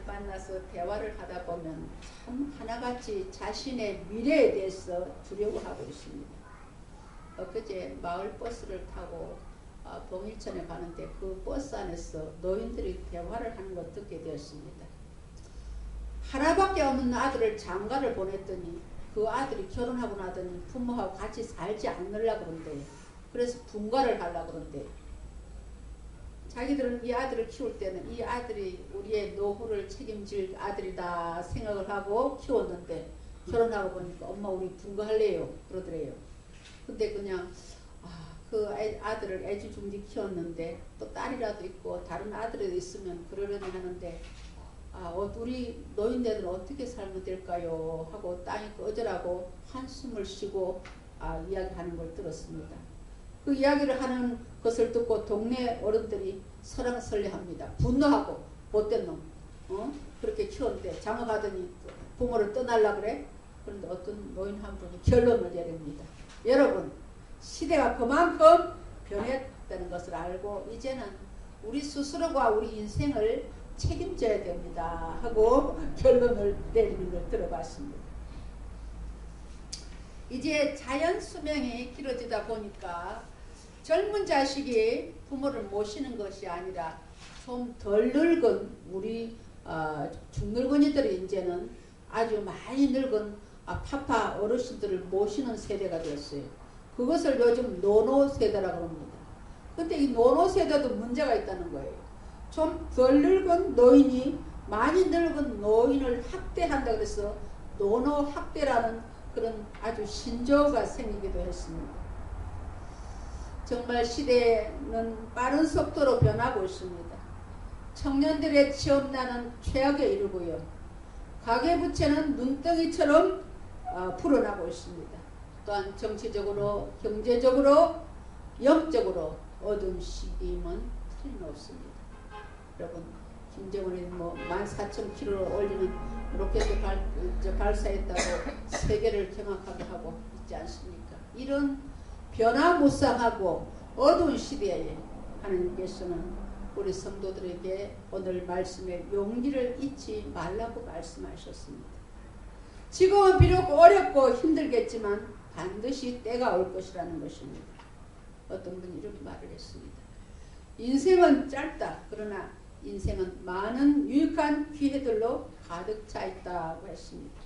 만나서 대화를 하다 보면 참 하나같이 자신의 미래에 대해서 두려워하고 있습니다. 엊그제 마을 버스를 타고 봉일천에 가는데 그 버스 안에서 노인들이 대화를 하는 걸 듣게 되었습니다. 하나밖에 없는 아들을 장가를 보냈더니 그 아들이 결혼하고 나더니 부모하고 같이 살지 않으려고 그런대. 그래서 분가를 하려고 그런대. 자기들은 이 아들을 키울 때는 이 아들이 우리의 노후를 책임질 아들이다 생각을 하고 키웠는데 결혼하고 보니까 엄마 우리 분가할래요 그러더래요. 근데 그냥 그 아들을 애지중지 키웠는데 또 딸이라도 있고 다른 아들이 있으면 그러려니 하는데 우리 노인네들은 어떻게 살면 될까요? 하고 땅이 꺼져라고 한숨을 쉬고 이야기하는 걸 들었습니다. 그 이야기를 하는 것을 듣고 동네 어른들이 설왕설래합니다. 분노하고 못된 놈 그렇게 키웠는데 장가가더니 부모를 떠나려고 그래? 그런데 어떤 노인 한 분이 결론을 내립니다. 여러분 시대가 그만큼 변했다는 것을 알고 이제는 우리 스스로가 우리 인생을 책임져야 됩니다 하고 결론을 내리는 걸 들어봤습니다. 이제 자연 수명이 길어지다 보니까 젊은 자식이 부모를 모시는 것이 아니라 좀 덜 늙은 우리 중늙은이들이 이제는 아주 많이 늙은 파파 어르신들을 모시는 세대가 되었어요. 그것을 요즘 노노 세대라고 합니다. 근데 이 노노 세대도 문제가 있다는 거예요. 좀 덜 늙은 노인이 많이 늙은 노인을 학대한다 그래서 노노 학대라는 그런 아주 신조어가 생기기도 했습니다. 정말 시대는 빠른 속도로 변하고 있습니다. 청년들의 취업난은 최악에 이르고요. 가계부채는 눈덩이처럼 불어나고 있습니다. 또한 정치적으로, 경제적으로, 영적으로 어두운 시기임은 틀림없습니다. 여러분, 김정은이 14,000km를 올리는 로켓을 발사했다고 세계를 경악하게 하고 있지 않습니까? 이런 변화무쌍하고 어두운 시대에 하나님께서는 우리 성도들에게 오늘 말씀에 용기를 잊지 말라고 말씀하셨습니다. 지금은 비록 어렵고 힘들겠지만 반드시 때가 올 것이라는 것입니다. 어떤 분이 이렇게 말을 했습니다. 인생은 짧다. 그러나 인생은 많은 유익한 기회들로 가득 차 있다고 했습니다.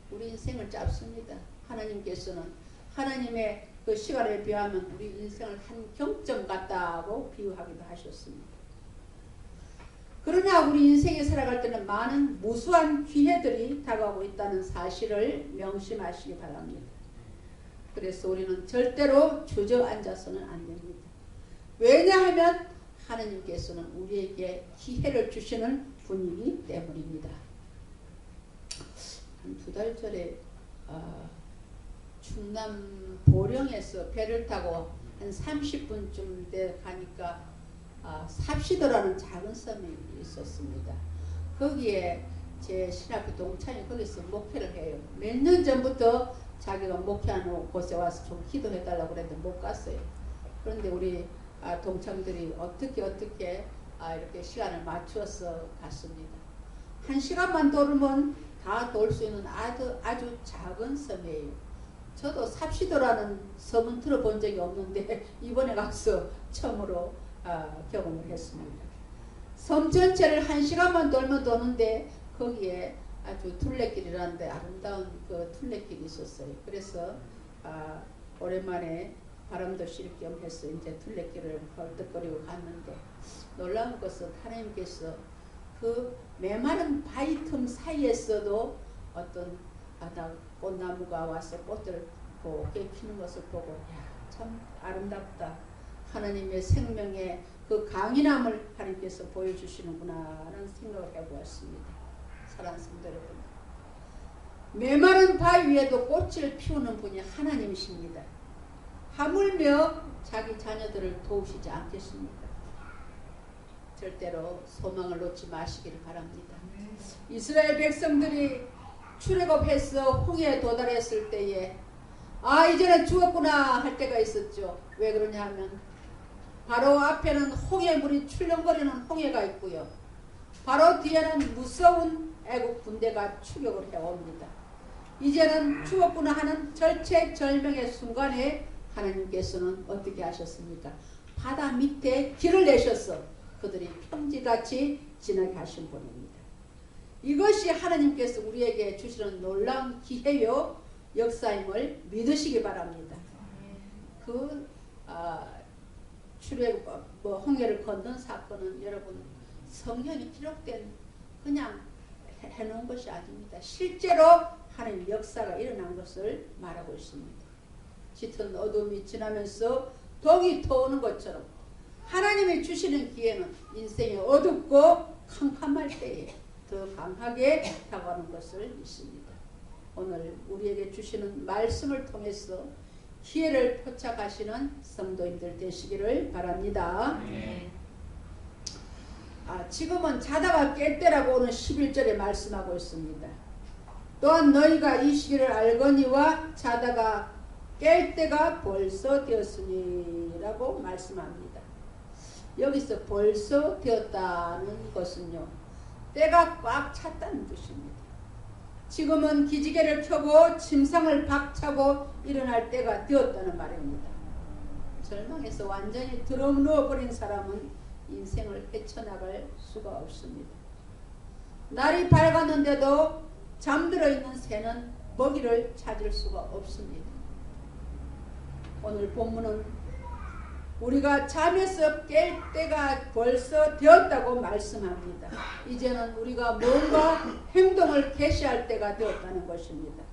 우리 인생을 짧습니다. 하나님께서는 하나님의 그 시간에 비하면 우리 인생을 한 경점 같다고 비유하기도 하셨습니다. 그러나 우리 인생에 살아갈 때는 많은 무수한 기회들이 다가오고 있다는 사실을 명심하시기 바랍니다. 그래서 우리는 절대로 주저앉아서는 안 됩니다. 왜냐하면 하나님께서는 우리에게 기회를 주시는 분이기 때문입니다. 한 2달 전에 충남 보령에서 배를 타고 한 30분쯤 돼 가니까 삽시도라는 작은 섬이 있었습니다. 거기에 제 신학교 동창이 거기서 목회를 해요. 몇 년 전부터 자기가 목회하는 곳에 와서 좀 기도해달라고 그랬는데 못 갔어요. 그런데 우리 동창들이 어떻게 이렇게 시간을 맞추어서 갔습니다. 1시간만 돌면 다 돌 수 있는 아주 작은 섬이에요. 저도 삽시도라는 섬은 들어본 적이 없는데 이번에 가서 처음으로 경험을 했습니다. 섬 전체를 1시간만 돌면 도는데 거기에 아주 둘레길이라는데 아름다운 그 둘레길이 있었어요. 그래서 오랜만에 바람도 쉴 겸 해서 이제 둘레길을 헐떡거리고 갔는데 놀라운 것은 하나님께서 그 메마른 바위 틈 사이에서도 어떤 바다 꽃나무가 와서 꽃을 곱게 피는 것을 보고 참 아름답다. 하나님의 생명의 그 강인함을 하나님께서 보여주시는구나 라는 생각을 해보았습니다. 사랑하는 성도 여러분, 메마른 바위 위에도 꽃을 피우는 분이 하나님이십니다. 하물며 자기 자녀들을 도우시지 않겠습니까? 절대로 소망을 놓지 마시기를 바랍니다. 이스라엘 백성들이 출애굽해서 홍해에 도달했을 때에 이제는 죽었구나 할 때가 있었죠. 왜 그러냐 하면 바로 앞에는 홍해물이 출렁거리는 홍해가 있고요. 바로 뒤에는 무서운 애국 군대가 추격을 해옵니다. 이제는 죽었구나 하는 절체절명의 순간에 하나님께서는 어떻게 하셨습니까? 바다 밑에 길을 내셔서 그들이 평지같이 지나게 하신 분입니다. 이것이 하나님께서 우리에게 주시는 놀라운 기회요 역사임을 믿으시기 바랍니다. 그 출애굽 홍해를 건넌 사건은 여러분 성경이 기록된 그냥 해놓은 것이 아닙니다. 실제로 하나님 역사가 일어난 것을 말하고 있습니다. 짙은 어둠이 지나면서 동이 터오는 것처럼 하나님이 주시는 기회는 인생이 어둡고 캄캄할 때에 더 강하게 다가오는 것을 믿습니다. 오늘 우리에게 주시는 말씀을 통해서 기회를 포착하시는 성도님들 되시기를 바랍니다. 지금은 자다가 깰 때라고 오늘 11절에 말씀하고 있습니다. 또한 너희가 이 시기를 알거니와 자다가 깰 때가 벌써 되었으니 라고 말씀합니다. 여기서 벌써 되었다는 것은요, 때가 꽉 찼다는 뜻입니다. 지금은 기지개를 켜고 침상을 박차고 일어날 때가 되었다는 말입니다. 절망에서 완전히 드러누워버린 사람은 인생을 헤쳐나갈 수가 없습니다. 날이 밝았는데도 잠들어 있는 새는 먹이를 찾을 수가 없습니다. 오늘 본문은 우리가 잠에서 깰 때가 벌써 되었다고 말씀합니다. 이제는 우리가 뭔가 행동을 개시할 때가 되었다는 것입니다.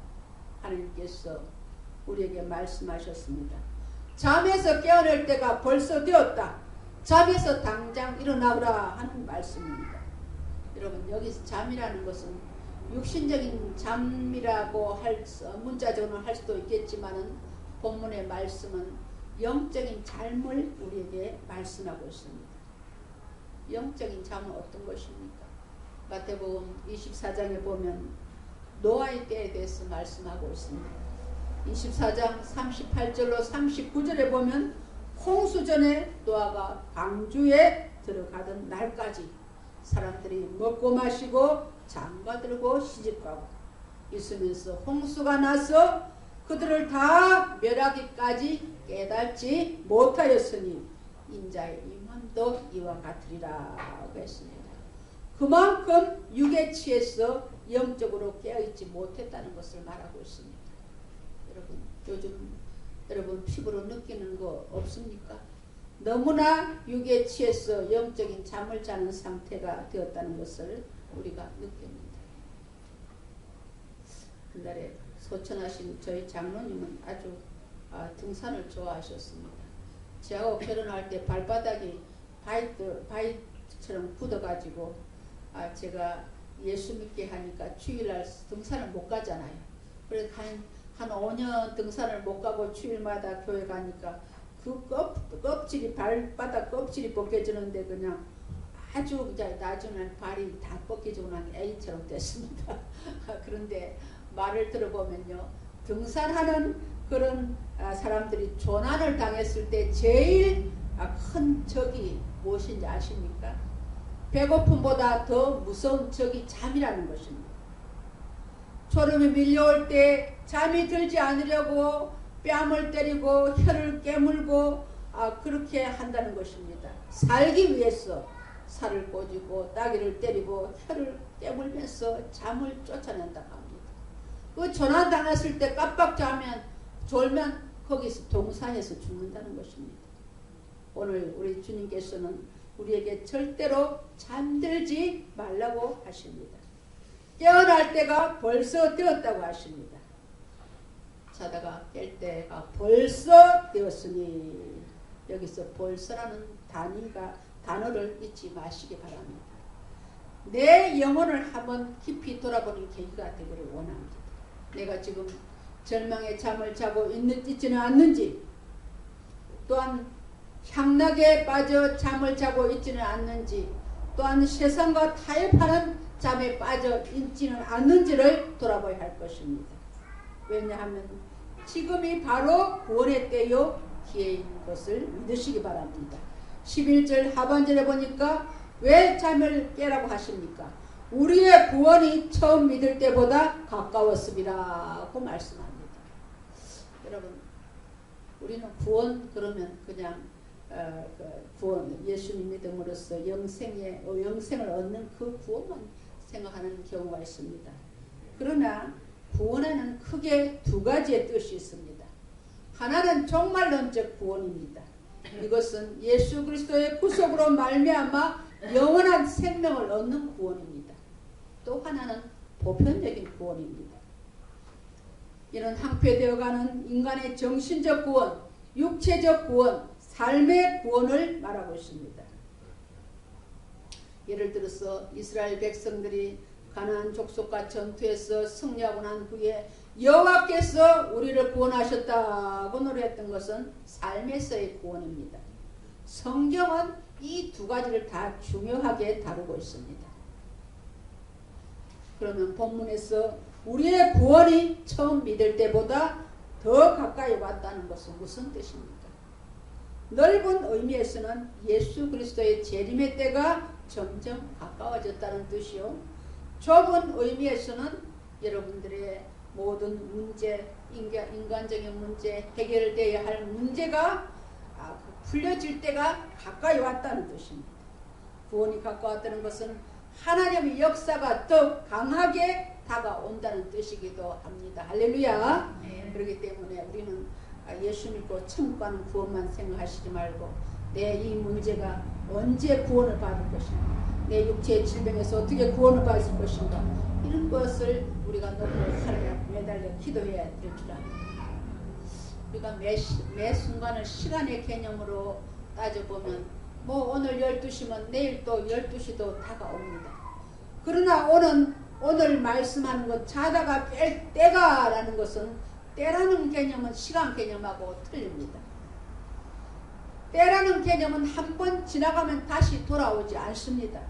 하나님께서 우리에게 말씀하셨습니다. 잠에서 깨어날 때가 벌써 되었다. 잠에서 당장 일어나라 하는 말씀입니다. 여러분, 여기서 잠이라는 것은 육신적인 잠이라고 문자적으로 할 수도 있겠지만은 본문의 말씀은 영적인 잠을 우리에게 말씀하고 있습니다. 영적인 잠은 어떤 것입니까? 마태복음 24장에 보면 노아의 때에 대해서 말씀하고 있습니다. 24장 38절로 39절에 보면 홍수 전에 노아가 방주에 들어가던 날까지 사람들이 먹고 마시고 장가들고 시집가고 있으면서 홍수가 나서 그들을 다 멸하기까지 깨닫지 못하였으니 인자의 임함도 이와 같으리라고 했습니다. 그만큼 육에 취해서 영적으로 깨어있지 못했다는 것을 말하고 있습니다. 여러분, 요즘 여러분 피부로 느끼는 거 없습니까? 너무나 육에 취해서 영적인 잠을 자는 상태가 되었다는 것을 우리가 느낍니다. 그날에 소천하신 저희 장로님은 아주 등산을 좋아하셨습니다. 저하고 결혼할 때 발바닥이 바위처럼 굳어가지고 제가 예수 믿게 하니까 주일날 등산을 못 가잖아요. 그래서 한 5년 등산을 못 가고 주일마다 교회 가니까 그 껍질이 발바닥 껍질이 벗겨지는데 그냥 아주 나중에 발이 다 벗겨지고 난 애기처럼 됐습니다. 그런데 말을 들어보면요, 등산하는 그런 사람들이 조난을 당했을 때 제일 큰 적이 무엇인지 아십니까? 배고픔보다 더 무서운 적이 잠이라는 것입니다. 졸음이 밀려올 때 잠이 들지 않으려고 뺨을 때리고 혀를 깨물고 그렇게 한다는 것입니다. 살기 위해서 살을 꼬집고 따귀를 때리고 혀를 깨물면서 잠을 쫓아낸다고 합니다. 그 조난 당했을 때 깜빡 졸면 거기서 동사해서 죽는다는 것입니다. 오늘 우리 주님께서는 우리에게 절대로 잠들지 말라고 하십니다. 깨어날 때가 벌써 되었다고 하십니다. 자다가 깰 때가 벌써 되었으니, 여기서 벌써라는 단어를 잊지 마시기 바랍니다. 내 영혼을 한번 깊이 돌아보는 계기가 되기를 원합니다. 내가 지금 절망의 잠을 자고 있지는 않는지, 또한 향락에 빠져 잠을 자고 있지는 않는지, 또한 세상과 타협하는 잠에 빠져 있지는 않는지를 돌아봐야 할 것입니다. 왜냐하면 지금이 바로 구원의 때요 기회인 것을 믿으시기 바랍니다. 11절 하반절에 보니까 왜 잠을 깨라고 하십니까? 우리의 구원이 처음 믿을 때보다 가까웠음이라고 말씀합니다. 여러분, 우리는 구원 그러면 그냥 구원, 예수님 믿음으로써 영생을 얻는 그 구원만 생각하는 경우가 있습니다. 그러나 구원에는 크게 두 가지의 뜻이 있습니다. 하나는 종말론적 구원입니다. 이것은 예수 그리스도의 구속으로 말미암아 영원한 생명을 얻는 구원입니다. 또 하나는 보편적인 구원입니다. 이는 항폐되어가는 인간의 정신적 구원, 육체적 구원, 삶의 구원을 말하고 있습니다. 예를 들어서 이스라엘 백성들이 가나안 족속과 전투에서 승리하고 난 후에 여호와께서 우리를 구원하셨다고 노래했던 것은 삶에서의 구원입니다. 성경은 이 두 가지를 다 중요하게 다루고 있습니다. 그러면 본문에서 우리의 구원이 처음 믿을 때보다 더 가까이 왔다는 것은 무슨 뜻입니까? 넓은 의미에서는 예수 그리스도의 재림의 때가 점점 가까워졌다는 뜻이요. 좁은 의미에서는 여러분들의 모든 문제, 인간적인 문제, 해결되어야 할 문제가 풀려질 때가 가까이 왔다는 뜻입니다. 구원이 가까웠다는 것은 하나님의 역사가 더 강하게 다가온다는 뜻이기도 합니다. 할렐루야. 그렇기 때문에 우리는 예수 믿고 천국 가는 구원만 생각하시지 말고 내 이 문제가 언제 구원을 받을 것인가, 내 육체의 질병에서 어떻게 구원을 받을 것인가, 이런 것을 우리가 너무 하루에 매달려 기도해야 될 줄 압니다. 우리가 매 순간을 시간의 개념으로 따져보면 뭐 오늘 12시면 내일 또 12시도 다가옵니다. 그러나 오늘 말씀하는 것 자다가 깰 때가 라는 것은 때라는 개념은 시간 개념하고 틀립니다. 때라는 개념은 한번 지나가면 다시 돌아오지 않습니다.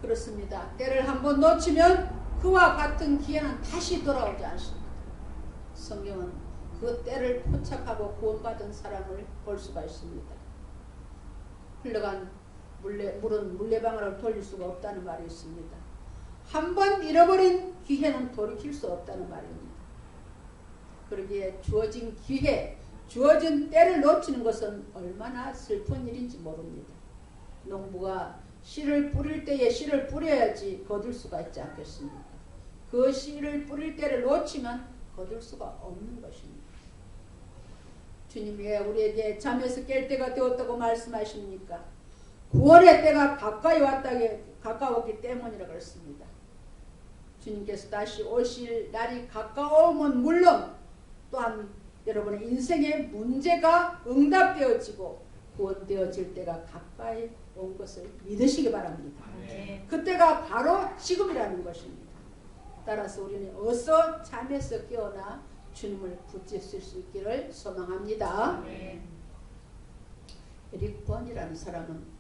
그렇습니다. 때를 한번 놓치면 그와 같은 기회는 다시 돌아오지 않습니다. 성경은 그 때를 포착하고 구원받은 사람을 볼 수가 있습니다. 흘러간 물은 물레방아를 돌릴 수가 없다는 말이 있습니다. 한번 잃어버린 기회는 돌이킬 수 없다는 말입니다. 그러기에 주어진 기회, 주어진 때를 놓치는 것은 얼마나 슬픈 일인지 모릅니다. 농부가 씨를 뿌릴 때에 씨를 뿌려야지 거둘 수가 있지 않겠습니까? 그 씨를 뿌릴 때를 놓치면 거둘 수가 없는 것입니다. 주님이 왜 우리에게 잠에서 깰 때가 되었다고 말씀하십니까? 구원의 때가 가까웠기 때문이라고 했습니다. 주님께서 다시 오실 날이 가까우면 물론 또한 여러분의 인생의 문제가 응답되어지고 구원되어질 때가 가까이 온 것을 믿으시기 바랍니다. 그때가 바로 지금이라는 것입니다. 따라서 우리는 어서 잠에서 깨어나 주님을 붙잡을 수 있기를 소망합니다. 에릭 번이라는 사람은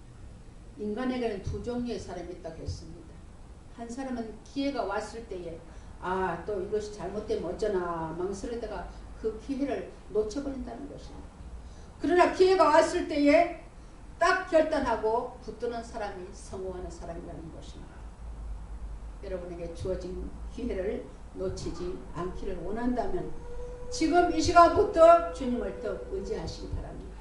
인간에게는 두 종류의 사람이 있다고 했습니다. 한 사람은 기회가 왔을 때에 또 이것이 잘못되면 어쩌나 망설이다가 그 기회를 놓쳐버린다는 것입니다. 그러나 기회가 왔을 때에 딱 결단하고 붙드는 사람이 성공하는 사람이라는 것입니다. 여러분에게 주어진 기회를 놓치지 않기를 원한다면 지금 이 시간부터 주님을 더 의지하시기 바랍니다.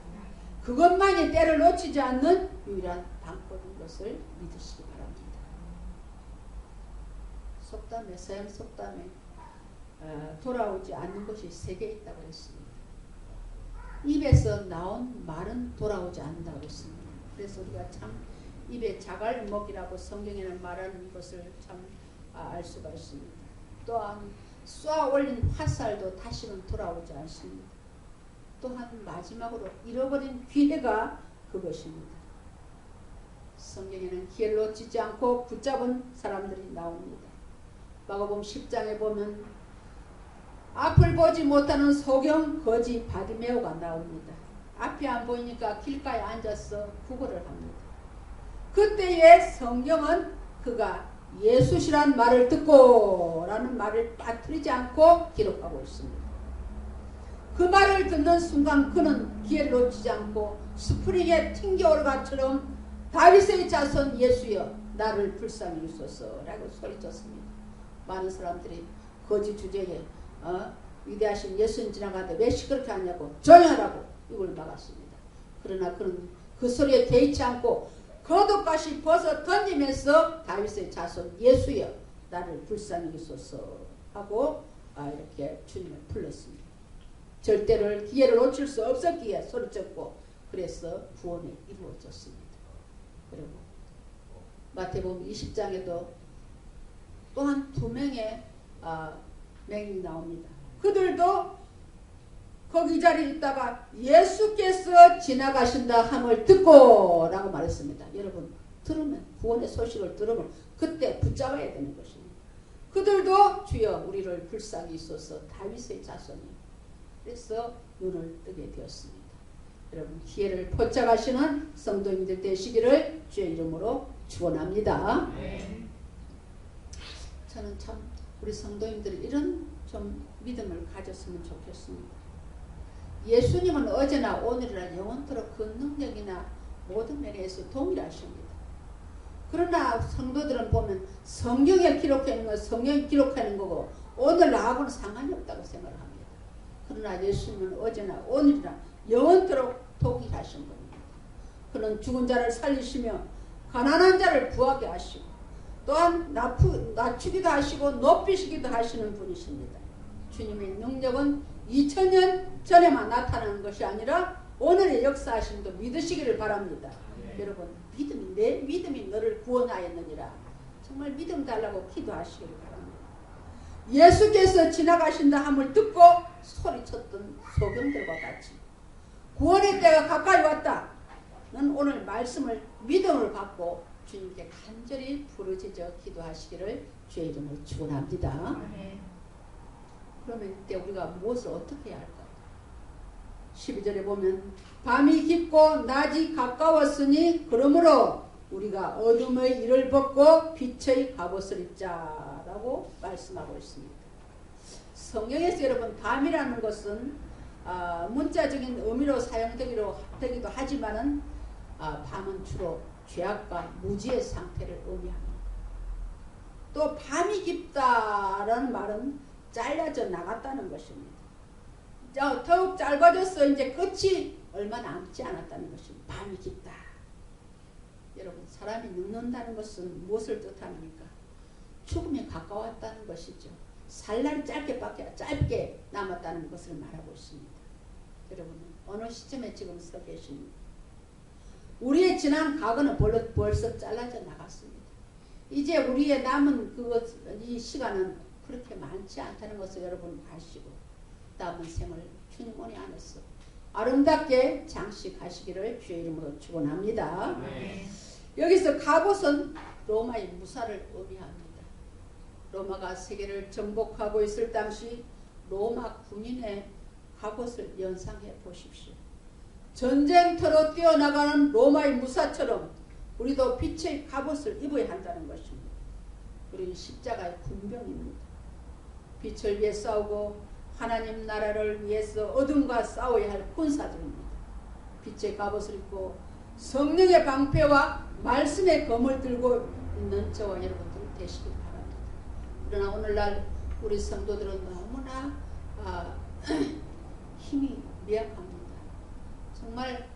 그것만이 때를 놓치지 않는 유일한 방법인 것을 믿으시기 바랍니다. 속담에, 서양 속담에 돌아오지 않는 것이 3개 있다고 했습니다. 입에서 나온 말은 돌아오지 않는다고 했습니다. 그래서 우리가 참 입에 자갈먹이라고 성경에는 말하는 것을 참 알 수가 있습니다. 또한 쏘아 올린 화살도 다시는 돌아오지 않습니다. 또한 마지막으로 잃어버린 기회가 그것입니다. 성경에는 기회를 놓치지 않고 붙잡은 사람들이 나옵니다. 마가복음 10장에 보면 앞을 보지 못하는 소경 거지 바디메오가 나옵니다. 앞이 안 보이니까 길가에 앉아서 구걸을 합니다. 그때의 성경은 그가 예수시란 말을 듣고 라는 말을 빠뜨리지 않고 기록하고 있습니다. 그 말을 듣는 순간 그는 기회를 놓치지 않고 스프링에 튕겨올 것처럼 다윗의 자손 예수여 나를 불쌍히 여기소서 라고 소리쳤습니다. 많은 사람들이 거짓 주제에 위대하신 예수님 지나가는데 왜 시끄럽게 하냐고 조용하라고 입을 막았습니다. 그러나 그는 그 소리에 개의치 않고 겉옷까지 벗어 던지면서 다윗의 자손 예수여 나를 불쌍히 여기소서 하고 이렇게 주님을 불렀습니다. 절대로 기회를 놓칠 수 없었기에 소리쳤고 그래서 구원이 이루어졌습니다. 그리고 마태복음 20장에도 또한 2명의 맹인이 나옵니다. 그들도 거기 자리에 있다가 예수께서 지나가신다 함을 듣고 라고 말했습니다. 여러분 들으면 구원의 소식을 들으면 그때 붙잡아야 되는 것입니다. 그들도 주여 우리를 불쌍히 여기소서 다윗의 자손이요. 그래서 눈을 뜨게 되었습니다. 여러분 기회를 포착하시는 성도님들 되시기를 주의 이름으로 축원합니다. 저는 참 우리 성도님들이 이런 좀 믿음을 가졌으면 좋겠습니다. 예수님은 어제나 오늘이나 영원토록 그 능력이나 모든 면에서 동일하십니다. 그러나 성도들은 보면 성경에 기록하는 건 성경에 기록하는 거고 오늘 나하고는 상관이 없다고 생각을 합니다. 그러나 예수님은 어제나 오늘이나 영원토록 동일하신 겁니다. 그는 죽은 자를 살리시며 가난한 자를 구하게 하시고 또한 낮추기도 하시고 높이시기도 하시는 분이십니다. 주님의 능력은 2000년 전에만 나타나는 것이 아니라 오늘의 역사하심도 믿으시기를 바랍니다. 여러분 믿음이 내 믿음이 너를 구원하였느니라. 정말 믿음 달라고 기도하시기를 바랍니다. 예수께서 지나가신다 함을 듣고 소리쳤던 소경들과 같이 구원의 때가 가까이 왔다. 는 오늘 말씀을 믿음을 받고 주님께 간절히 부르짖어 기도하시기를 주의 이름으로 축원합니다. 그러면 이때 우리가 무엇을 어떻게 해야 할까요? 12절에 보면 밤이 깊고 낮이 가까웠으니 그러므로 우리가 어둠의 일을 벗고 빛의 갑옷을 입자라고 말씀하고 있습니다. 성경에서 여러분 밤이라는 것은 문자적인 의미로 사용되기도 하지만은 밤은 주로 죄악과 무지의 상태를 의미합니다. 또 밤이 깊다라는 말은 잘려져 나갔다는 것입니다. 더욱 짧아져서 이제 끝이 얼마 남지 않았다는 것입니다. 밤이 깊다. 여러분 사람이 늙는다는 것은 무엇을 뜻합니까? 죽음에 가까웠다는 것이죠. 살 날이 짧게 남았다는 것을 말하고 있습니다. 여러분 어느 시점에 지금 서 계십니까? 우리의 지난 과거는 벌써 잘라져 나갔습니다. 이제 우리의 남은 이 시간은 그렇게 많지 않다는 것을 여러분 아시고 남은 생을 주님 은혜 안에서 아름답게 장식하시기를 주의 이름으로 축원합니다. 여기서 갑옷은 로마의 무사를 의미합니다. 로마가 세계를 정복하고 있을 당시 로마 군인의 갑옷을 연상해 보십시오. 전쟁터로 뛰어나가는 로마의 무사처럼 우리도 빛의 갑옷을 입어야 한다는 것입니다. 우리는 십자가의 군병입니다. 빛을 위해 싸우고 하나님 나라를 위해서 어둠과 싸워야 할 군사들입니다. 빛의 갑옷을 입고 성령의 방패와 말씀의 검을 들고 있는 저와 여러분들 되시길 바랍니다. 그러나 오늘날 우리 성도들은 너무나 힘이 미약합니다. 정말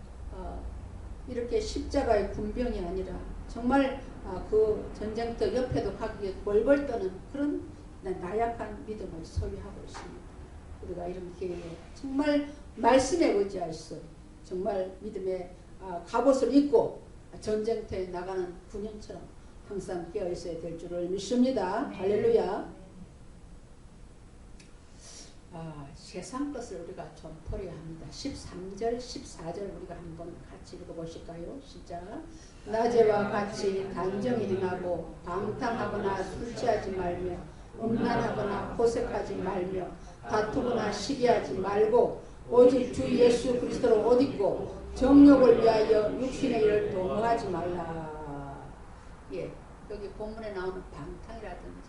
이렇게 십자가의 군병이 아니라 정말 그 전쟁터 옆에도 가기에 벌벌 떠는 그런 나약한 믿음을 소유하고 있습니다. 우리가 이런 기회에 정말 말씀에 의지하여서 정말 믿음의 갑옷을 입고 전쟁터에 나가는 군인처럼 항상 깨어 있어야 될 줄을 믿습니다. 할렐루야. 세상 것을 우리가 좀 버려야 합니다. 13절, 14절 우리가 한번 같이 읽어보실까요? 시작. 낮에와 같이 단정히 행하고 방탕하거나 술 취하지 말며 음란하거나 호색하지 말며 다투거나 시기하지 말고 오직 주 예수 그리스도를 옷 입고 정욕을 위하여 육신의 일을 도모하지 말라. 예, 여기 본문에 나오는 방탕이라든지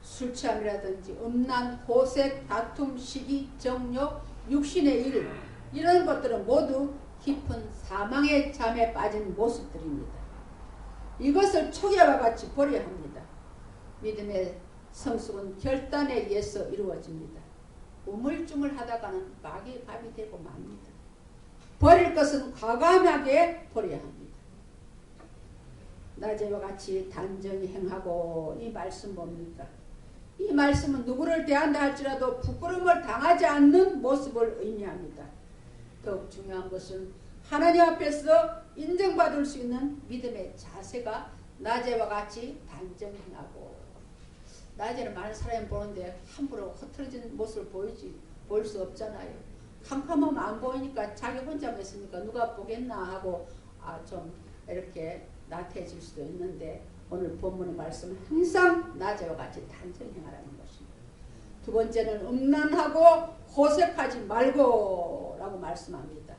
술 취함이라든지 음란, 호색, 다툼, 시기, 정욕, 육신의 일 이런 것들은 모두 깊은 사망의 잠에 빠진 모습들입니다. 이것을 초기와 같이 버려야 합니다. 믿음의 성숙은 결단에 의해서 이루어집니다. 우물쭈물하다가는 밥이 되고 맙니다. 버릴 것은 과감하게 버려야 합니다. 낮에와 같이 단정히 행하고, 이 말씀 뭡니까? 이 말씀은 누구를 대한다 할지라도 부끄러움을 당하지 않는 모습을 의미합니다. 더욱 중요한 것은 하나님 앞에서 인정받을 수 있는 믿음의 자세가 낮에와 같이 단정히 행하고, 낮에는 많은 사람이 보는데 함부로 흐트러진 모습을 보일 수 없잖아요. 캄캄하면 안 보이니까 자기 혼자 있으니까 누가 보겠나 하고 좀 이렇게 나태해질 수도 있는데, 오늘 본문의 말씀은 항상 낮에와 같이 단정히 행하라는 것입니다. 두 번째는 음란하고 호색하지 말고 라고 말씀합니다.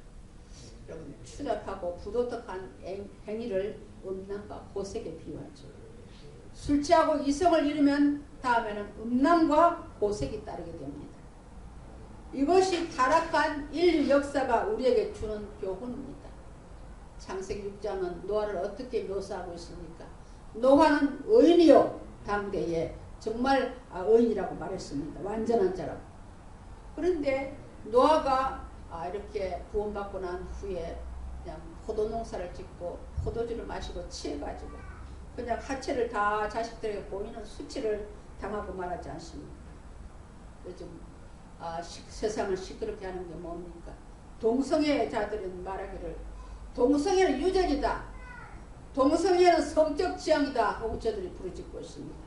여러분, 추잡하고 부도덕한 행위를 음란과 호색에 비유하죠. 술 취하고 이성을 잃으면 다음에는 음란과 호색이 따르게 됩니다. 이것이 타락한 인류 역사가 우리에게 주는 교훈입니다. 창세기 6장은 노아를 어떻게 묘사하고 있습니까? 노아는 의인이요, 당대에 정말 의인이라고 말했습니다. 완전한 자라고. 그런데 노아가 이렇게 구원받고 난 후에 그냥 포도 농사를 짓고 포도주를 마시고 취해가지고 그냥 하체를 다 자식들에게 보이는 수치를 당하고 말하지 않습니까? 요즘 세상을 시끄럽게 하는 게 뭡니까? 동성애자들은 말하기를 동성애는 유전이다, 동성애는 성적 지향이다 하고 저들이 부르짖고 있습니다.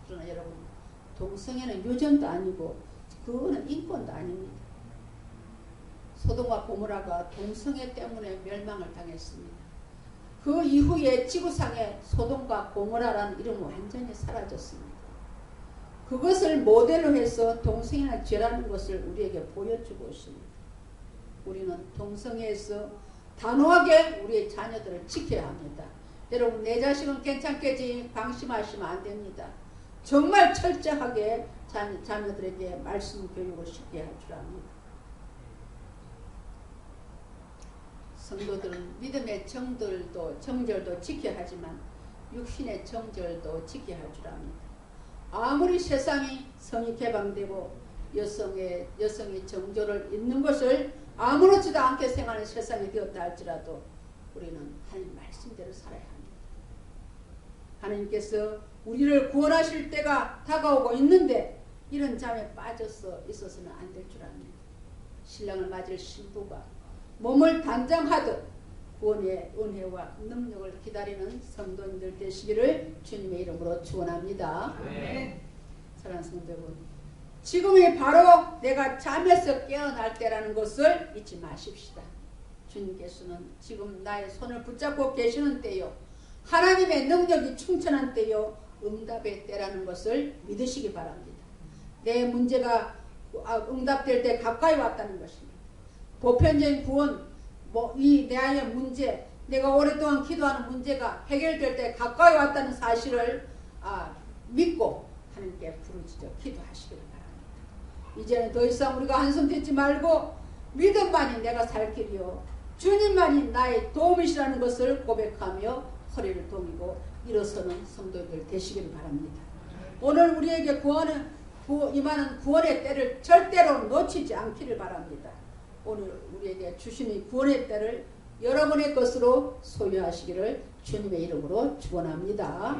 그러나 여러분, 동성애는 유전도 아니고 그거는 인권도 아닙니다. 소돔과 고모라가 동성애 때문에 멸망을 당했습니다. 그 이후에 지구상에 소돔과 고모라라는 이름은 완전히 사라졌습니다. 그것을 모델로 해서 동성애는 죄라는 것을 우리에게 보여주고 있습니다. 우리는 동성애에서 단호하게 우리의 자녀들을 지켜야 합니다. 여러분, 내 자식은 괜찮겠지 방심하시면 안 됩니다. 정말 철저하게 자녀들에게 말씀 교육을 쉽게 할 줄 압니다. 성도들은 믿음의 정절도 지켜야 하지만 육신의 정절도 지켜야 할 줄 압니다. 아무리 세상이 성이 개방되고 여성의 정절을 잇는 것을 아무렇지도 않게 생각하는 세상이 되었다 할지라도 우리는 하나님 말씀대로 살아야 합니다. 하나님께서 우리를 구원하실 때가 다가오고 있는데 이런 잠에 빠져서 있어서는 안 될 줄 압니다. 신랑을 맞을 신부가 몸을 단장하듯 구원의 은혜와 능력을 기다리는 성도님들 되시기를 주님의 이름으로 축원합니다. 네. 사랑하는 성도 여러분, 지금이 바로 내가 잠에서 깨어날 때라는 것을 잊지 마십시다. 주님께서는 지금 나의 손을 붙잡고 계시는 때요, 하나님의 능력이 충천한 때요, 응답의 때라는 것을 믿으시기 바랍니다. 내 문제가 응답될 때 가까이 왔다는 것입니다. 보편적인 구원, 이 내 아이의 문제, 내가 오랫동안 기도하는 문제가 해결될 때 가까이 왔다는 사실을 믿고 하나님께 부르짖어 기도하시기를 바랍니다. 이제는 더 이상 우리가 한숨 듣지 말고 믿음만이 내가 살 길이요, 주님만이 나의 도움이시라는 것을 고백하며 허리를 동이고 일어서는 성도들 되시기를 바랍니다. 오늘 우리에게 임하는 구원의 때를 절대로 놓치지 않기를 바랍니다. 오늘 우리에게 주시는 구원의 때를 여러분의 것으로 소유하시기를 주님의 이름으로 축원합니다.